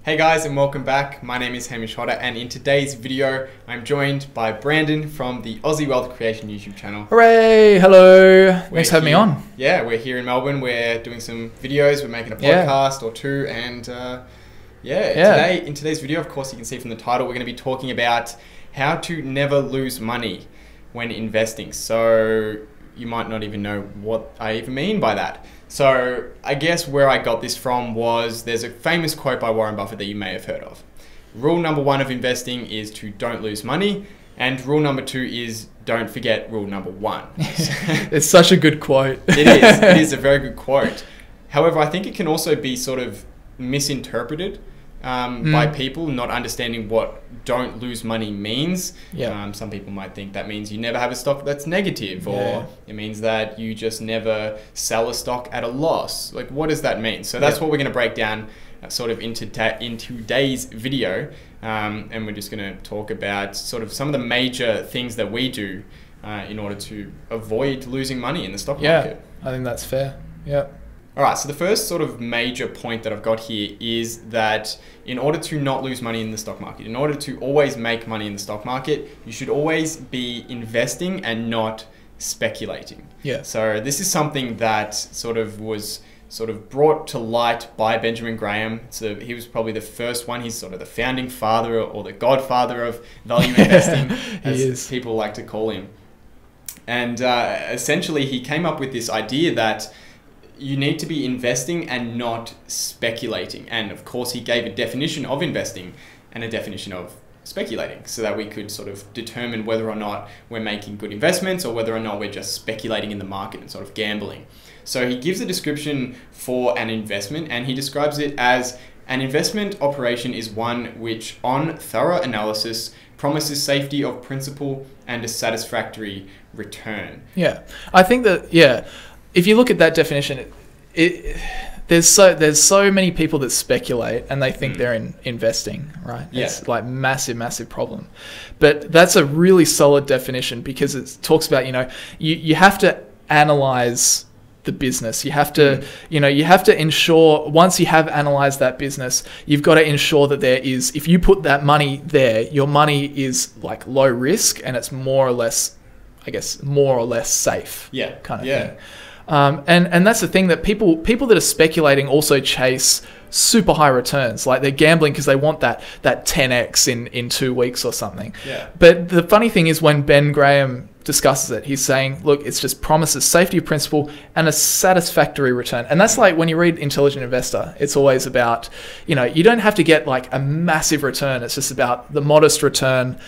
Hey guys, and welcome back. My name is Hamish Hodder, and in today's video, I'm joined by Brandon from the Aussie Wealth Creation YouTube channel. Hooray! Hello! Thanks for having me on. Yeah, we're here in Melbourne. We're doing some videos. We're making a podcast or two, and today in today's video, of course, you can see from the title, we're going to be talking about how to never lose money when investing. So you might not even know what I even mean by that. So I guess where I got this from was there's a famous quote by Warren Buffett that you may have heard of. Rule number 1 of investing is to don't lose money. And rule number 2 is don't forget rule number 1. It's such a good quote. It is. It is a very good quote. However, I think it can also be sort of misinterpreted by people not understanding what don't lose money means. Some people might think that means you never have a stock that's negative, or it means that you just never sell a stock at a loss. Like, what does that mean? So that's what we're going to break down sort of in today's video, and we're just going to talk about sort of some of the major things that we do in order to avoid losing money in the stock market. I think that's fair. Yeah. All right, so the first sort of major point that I've got here is that in order to not lose money in the stock market, in order to always make money in the stock market, you should always be investing and not speculating. Yeah. So this is something that was brought to light by Benjamin Graham. So he was probably the first one. He's sort of the founding father or the godfather of value investing, as people like to call him. And essentially, he came up with this idea that you need to be investing and not speculating. And of course, he gave a definition of investing and a definition of speculating so that we could sort of determine whether or not we're making good investments or whether or not we're just speculating in the market and sort of gambling. So he gives a description for an investment, and he describes it as an investment operation is one which, on thorough analysis, promises safety of principal and a satisfactory return. Yeah, I think that, if you look at that definition, there's so many people that speculate and they think they're investing, right? Yeah. It's like massive problem. But that's a really solid definition because it talks about, you have to analyze the business. You have to, you have to ensure once you have analyzed that business, you've got to ensure that there is, if you put that money there, your money is like low risk and it's more or less safe. Yeah. Kind of thing. And that's the thing that people that are speculating also chase super high returns. Like they're gambling because they want that 10x in 2 weeks or something. Yeah. But the funny thing is when Ben Graham discusses it, he's saying, look, it's just promises safety of principal and a satisfactory return. And that's like when you read Intelligent Investor, it's always about, you don't have to get like a massive return. It's just about the modest return.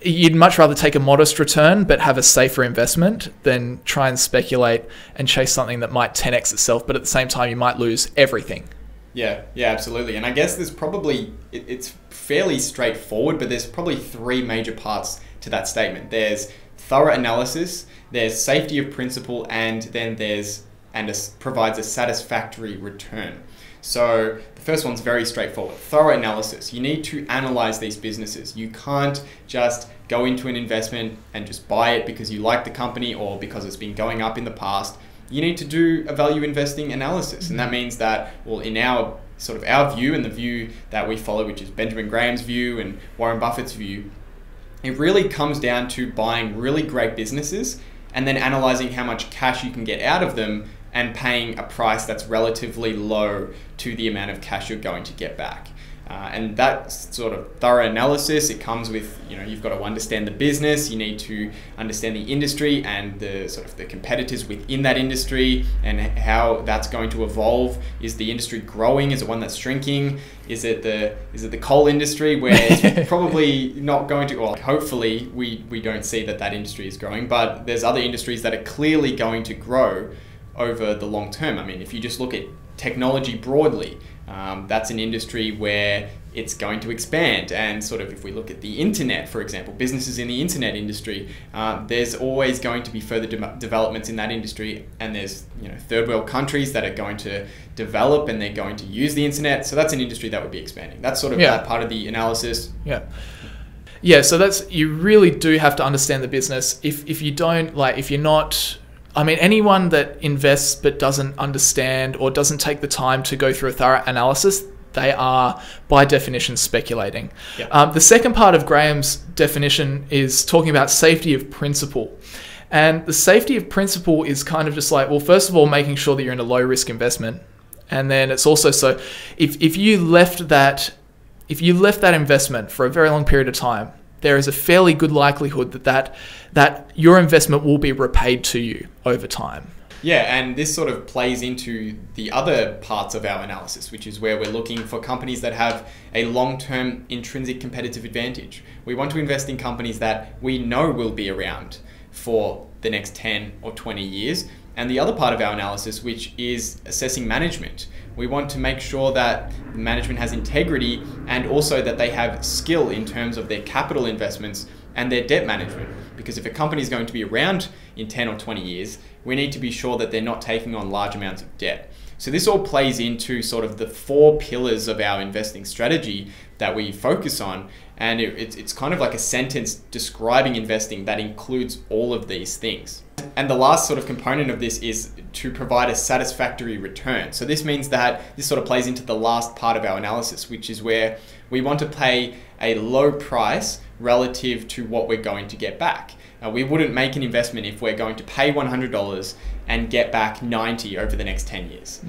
You'd much rather take a modest return but have a safer investment than try and speculate and chase something that might 10x itself, but at the same time you might lose everything. Yeah, absolutely. And I guess there's probably, it's fairly straightforward, but there's probably 3 major parts to that statement. There's thorough analysis, there's safety of principal, and then provides a satisfactory return. So the first one's very straightforward. Thorough analysis. You need to analyze these businesses. You can't just go into an investment and just buy it because you like the company or because it's been going up in the past. You need to do a value investing analysis. And that means that, well, in our view and the view that we follow, which is Benjamin Graham's view and Warren Buffett's view, it really comes down to buying really great businesses and then analyzing how much cash you can get out of them and paying a price that's relatively low to the amount of cash you're going to get back. And that sort of thorough analysis, it comes with, you've got to understand the business, you need to understand the industry and the competitors within that industry and how that's going to evolve. Is the industry growing? Is it one that's shrinking? Is it the coal industry where it's probably not going to, or hopefully we don't see that industry is growing, but there's other industries that are clearly going to grow over the long term. I mean, if you just look at technology broadly, that's an industry where it's going to expand. And if we look at the internet, for example, businesses in the internet industry, there's always going to be further developments in that industry. And there's third world countries that are going to develop and they're going to use the internet. So that's an industry that would be expanding. That's that part of the analysis. Yeah. So you really do have to understand the business. If you don't, if you're not I mean, anyone that invests but doesn't understand or doesn't take the time to go through a thorough analysis, they are by definition speculating. Yeah. The second part of Graham's definition is talking about safety of principle. And the safety of principle is kind of just like, well, first of all, making sure that you're in a low risk investment. And then it's also so if you left that investment for a very long period of time, there is a fairly good likelihood that your investment will be repaid to you over time. Yeah, and this sort of plays into the other parts of our analysis, which is where we're looking for companies that have a long-term intrinsic competitive advantage. We want to invest in companies that we know will be around for the next 10 or 20 years. And the other part of our analysis, which is assessing management. We want to make sure that management has integrity and also that they have skill in terms of their capital investments and their debt management. Because if a company is going to be around in 10 or 20 years, we need to be sure that they're not taking on large amounts of debt. So this all plays into sort of the 4 pillars of our investing strategy that we focus on. And it's kind of like a sentence describing investing that includes all of these things. And the last sort of component of this is to provide a satisfactory return. So this means that this sort of plays into the last part of our analysis, which is where we want to pay a low price relative to what we're going to get back. We wouldn't make an investment if we're going to pay $100 and get back 90 over the next 10 years.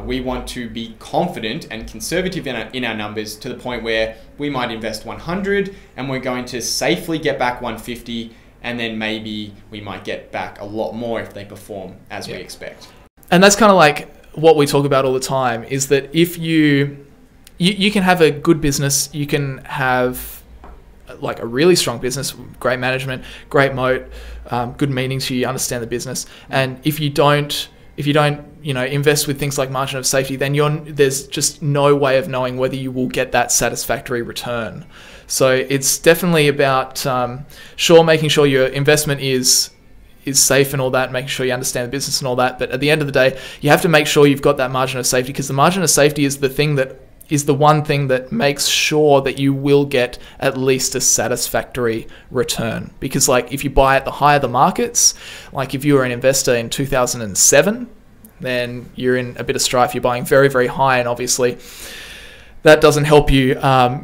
We want to be confident and conservative in our numbers to the point where we might invest 100 and we're going to safely get back 150, and then maybe we might get back a lot more if they perform as we expect. And that's kind of like what we talk about all the time, is that if you can have a good business, you can have like a really strong business, great management, great moat, good meaning to you, understand the business. And if you don't, invest with things like margin of safety, then there's just no way of knowing whether you will get that satisfactory return. So it's definitely about making sure your investment is safe and all that, making sure you understand the business and all that. But at the end of the day, you have to make sure you've got that margin of safety, because the margin of safety is the one thing that makes sure that you will get at least a satisfactory return. Because like if you buy at the high of the markets, like if you were an investor in 2007, then you're in a bit of strife. You're buying very, very high, and obviously that doesn't help you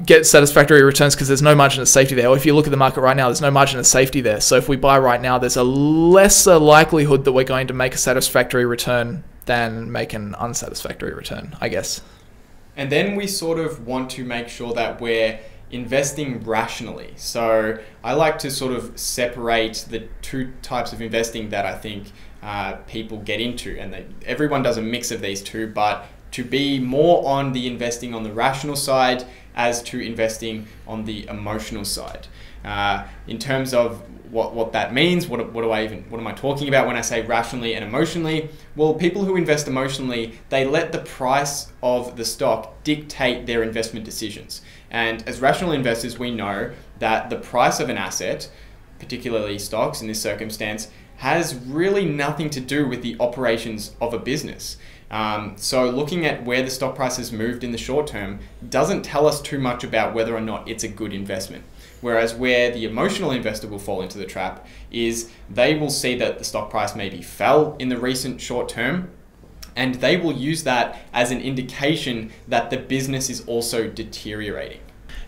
get satisfactory returns because there's no margin of safety there. Or if you look at the market right now, there's no margin of safety there. So if we buy right now, there's a lesser likelihood that we're going to make a satisfactory return than make an unsatisfactory return, I guess. And then we sort of want to make sure that we're investing rationally. So I like to sort of separate the 2 types of investing that I think people get into. And everyone does a mix of these 2, but to be more on the investing on the rational side as to investing on the emotional side. In terms of what that means, what am I talking about when I say rationally and emotionally? Well, people who invest emotionally, they let the price of the stock dictate their investment decisions. And as rational investors, we know that the price of an asset, particularly stocks in this circumstance, has really nothing to do with the operations of a business. So looking at where the stock price has moved in the short term doesn't tell us too much about whether or not it's a good investment. Whereas where the emotional investor will fall into the trap is they will see that the stock price maybe fell in the recent short term, and they will use that as an indication that the business is also deteriorating.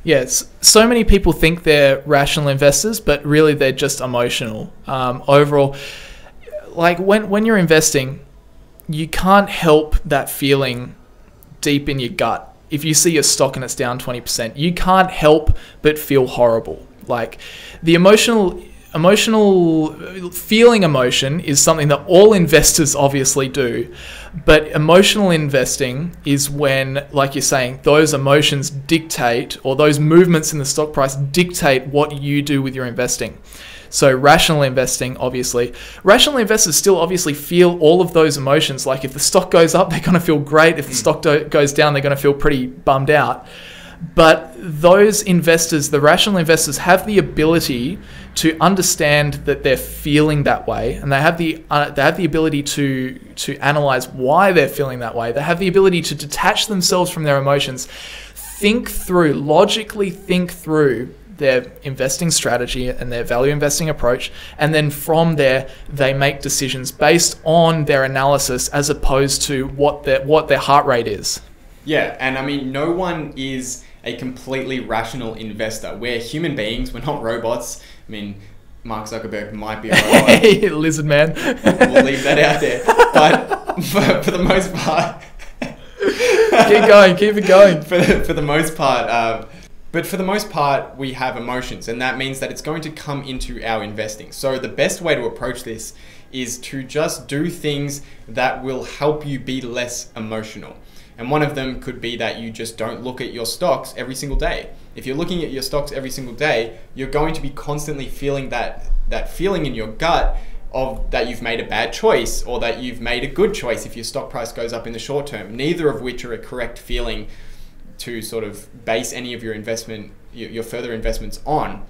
Yes, so many people think they're rational investors, but really they're just emotional. Overall, like when you're investing, you can't help that feeling deep in your gut. If you see a stock and it's down 20%, you can't help but feel horrible. Like the emotional feeling emotion is something that all investors obviously do, but emotional investing is when, like you're saying, those emotions dictate, or those movements in the stock price dictate what you do with your investing. So rational investing, obviously. Rational investors still obviously feel all of those emotions. Like if the stock goes up, they're going to feel great. If the stock goes down, they're going to feel pretty bummed out. But those investors, the rational investors, have the ability to understand that they're feeling that way, and they have the ability to analyze why they're feeling that way. They have the ability to detach themselves from their emotions, logically think through their investing strategy and their value investing approach, and then from there they make decisions based on their analysis as opposed to what their heart rate is. Yeah, and I mean, no one is a completely rational investor. We're human beings, we're not robots. I mean, Mark Zuckerberg might be a robot. Lizard man. We'll leave that out there. But for the most part... keep it going. For the most part... But for the most part, we have emotions, and that means that it's going to come into our investing. So the best way to approach this is to just do things that will help you be less emotional. And one of them could be that you just don't look at your stocks every single day. If you're looking at your stocks every single day, you're going to be constantly feeling that feeling in your gut of that you've made a bad choice or that you've made a good choice if your stock price goes up in the short term, neither of which are a correct feeling to sort of base any of your your further investments on.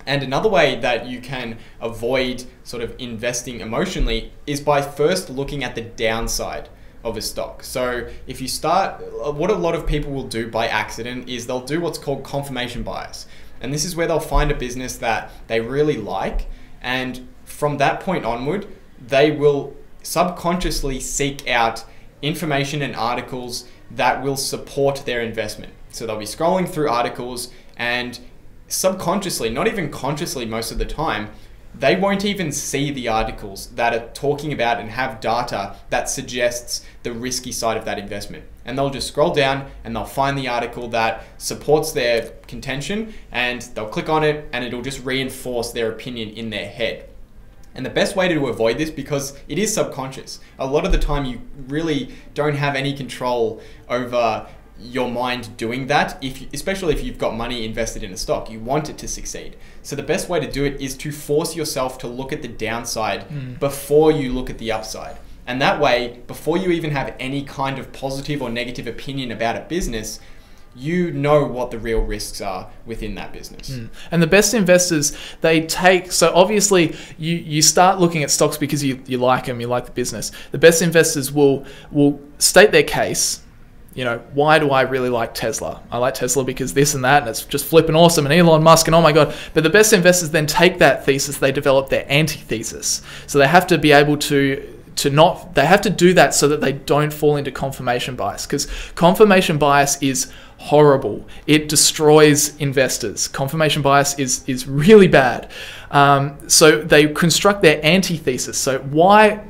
And another way that you can avoid sort of investing emotionally is by first looking at the downside of a stock. So if you start, what a lot of people will do by accident is they'll do what's called confirmation bias. And this is where they'll find a business that they really like, and from that point onward, they will subconsciously seek out information and articles that will support their investment. So they'll be scrolling through articles, and subconsciously, not even consciously most of the time, they won't even see the articles that are talking about and have data that suggests the risky side of that investment. And they'll just scroll down and they'll find the article that supports their contention, and they'll click on it, and it'll just reinforce their opinion in their head. And the best way to avoid this, because it is subconscious, a lot of the time you really don't have any control over your mind doing that, especially if you've got money invested in a stock. You want it to succeed. So the best way to do it is to force yourself to look at the downside before you look at the upside. And that way, before you even have any kind of positive or negative opinion about a business, you know what the real risks are within that business. And the best investors, they take, so obviously you start looking at stocks because you like them, you like the business. The best investors will state their case. You know, why do I really like Tesla? I like Tesla because this and that, and it's just flipping awesome, and Elon Musk, and oh my God. But the best investors then take that thesis, they develop their antithesis. So they have to be able they have to do that so that they don't fall into confirmation bias, because confirmation bias is horrible. It destroys investors. Confirmation bias is really bad. So they construct their antithesis. So why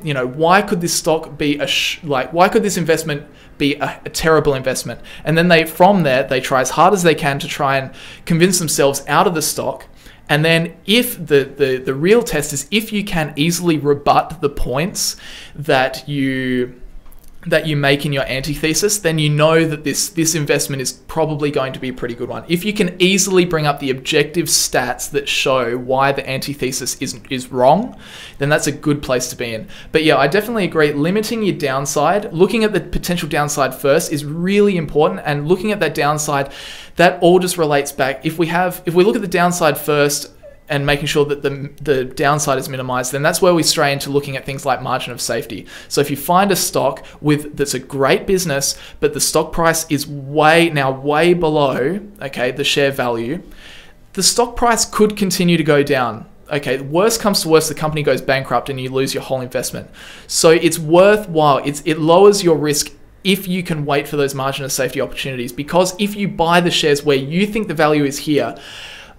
could this stock be why could this investment be a terrible investment? And then they try as hard as they can to try and convince themselves out of the stock. And then if the real test is if you can easily rebut the points that you make in your antithesis, then you know that this investment is probably going to be a pretty good one. If you can easily bring up the objective stats that show why the antithesis is wrong, then that's a good place to be in. But yeah, I definitely agree. Limiting your downside, looking at the potential downside first is really important. And looking at that downside, that all just relates back. If we look at the downside first, and making sure that the downside is minimized, then that's where we stray into looking at things like margin of safety. So if you find a stock that's a great business, but the stock price is way below, the share value, the stock price could continue to go down. Okay, worst comes to worst, the company goes bankrupt and you lose your whole investment. So it's worthwhile. It lowers your risk if you can wait for those margin of safety opportunities, because if you buy the shares where you think the value is here,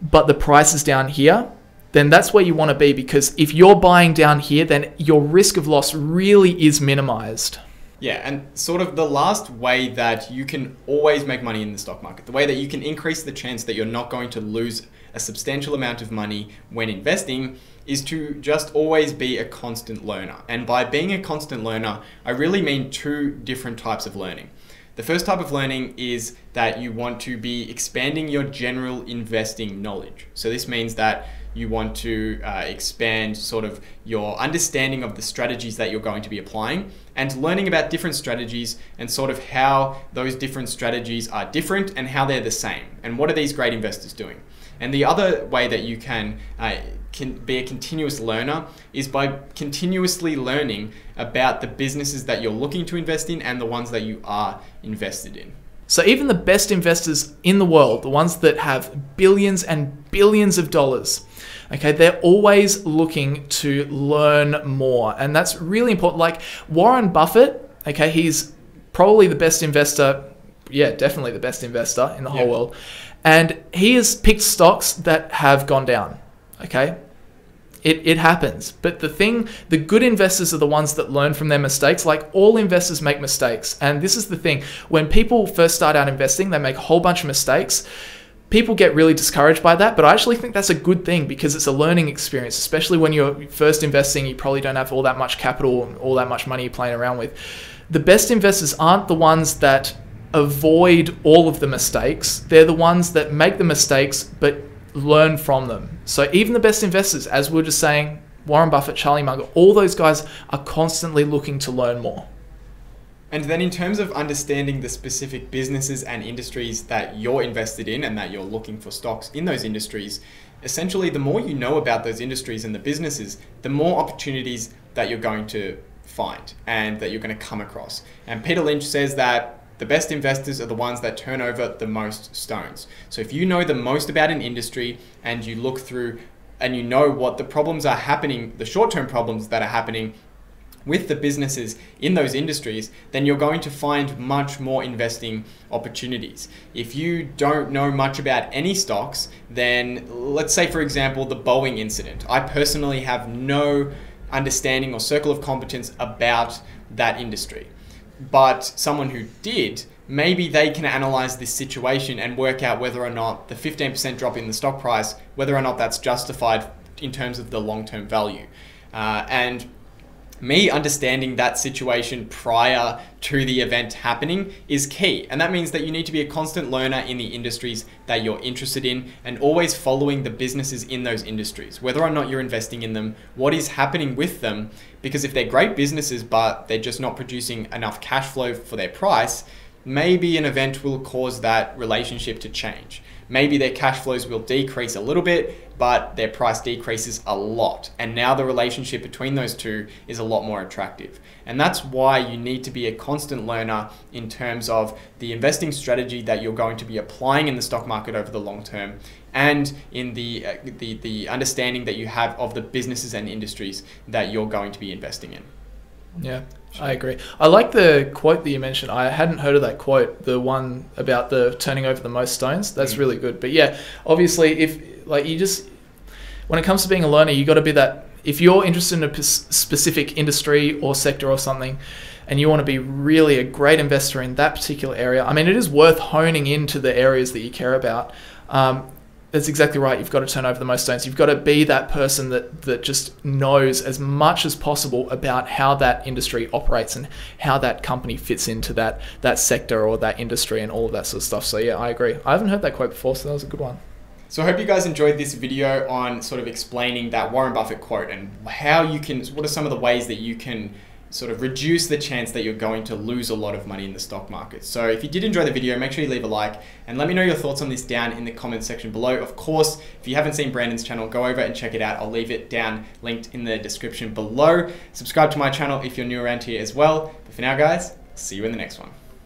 but the price is down here, then that's where you want to be, because if you're buying down here, then your risk of loss really is minimized. Yeah, and sort of the last way that you can always make money in the stock market, the way that you can increase the chance that you're not going to lose a substantial amount of money when investing, is to just always be a constant learner. And by being a constant learner, I really mean two different types of learning. The first type of learning is that you want to be expanding your general investing knowledge. So this means that you want to expand sort of your understanding of the strategies that you're going to be applying, and learning about different strategies and sort of how those different strategies are different and how they're the same. And what are these great investors doing? And the other way that you can be a continuous learner is by continuously learning about the businesses that you're looking to invest in and the ones that you are invested in. So even the best investors in the world, the ones that have billions and billions of dollars, they're always looking to learn more. And that's really important. Like Warren Buffett, he's probably the best investor yeah, definitely the best investor in the whole world. And he has picked stocks that have gone down. Okay. It happens. But the good investors are the ones that learn from their mistakes. Like, all investors make mistakes. And this is the thing. When people first start out investing, they make a whole bunch of mistakes. People get really discouraged by that, but I actually think that's a good thing, because it's a learning experience, especially when you're first investing. You probably don't have all that much capital, all that much money you're playing around with. The best investors aren't the ones that avoid all of the mistakes. They're the ones that make the mistakes, but learn from them. So even the best investors, as we were just saying, Warren Buffett, Charlie Munger, all those guys are constantly looking to learn more. And then in terms of understanding the specific businesses and industries that you're invested in and that you're looking for stocks in those industries, essentially the more you know about those industries and the businesses, the more opportunities that you're going to find and that you're going to come across. And Peter Lynch says that the best investors are the ones that turn over the most stones. So if you know the most about an industry and you look through and you know what the problems are happening, the short-term problems that are happening with the businesses in those industries, then you're going to find much more investing opportunities. If you don't know much about any stocks, then let's say, for example, the Boeing incident. I personally have no understanding or circle of competence about that industry. But someone who did, maybe they can analyze this situation and work out whether or not the 15% drop in the stock price, whether or not that's justified in terms of the long-term value. And me understanding that situation prior to the event happening is key. And that means that you need to be a constant learner in the industries that you're interested in, and always following the businesses in those industries, whether or not you're investing in them, what is happening with them. Because if they're great businesses, but they're just not producing enough cash flow for their price, maybe an event will cause that relationship to change. Maybe their cash flows will decrease a little bit, but their price decreases a lot. And now the relationship between those two is a lot more attractive. And that's why you need to be a constant learner in terms of the investing strategy that you're going to be applying in the stock market over the long term, and in the understanding that you have of the businesses and industries that you're going to be investing in. Yeah, I agree. I like the quote that you mentioned. I hadn't heard of that quote, the one about the turning over the most stones. That's really good. But yeah, obviously, when it comes to being a learner, you got to be that. If you're interested in a specific industry or sector or something, and you want to be really a great investor in that particular area, I mean, it is worth honing into the areas that you care about. That's exactly right. You've got to turn over the most stones. You've got to be that person that just knows as much as possible about how that industry operates and how that company fits into that sector or that industry and all of that sort of stuff. So yeah, I agree. I haven't heard that quote before, so that was a good one. So I hope you guys enjoyed this video on sort of explaining that Warren Buffett quote and what are some of the ways that you can sort of reduce the chance that you're going to lose a lot of money in the stock market. So if you did enjoy the video, make sure you leave a like and let me know your thoughts on this down in the comments section below. Of course, if you haven't seen Brandon's channel, go over and check it out. I'll leave it down linked in the description below. Subscribe to my channel if you're new around here as well. But for now, guys, see you in the next one.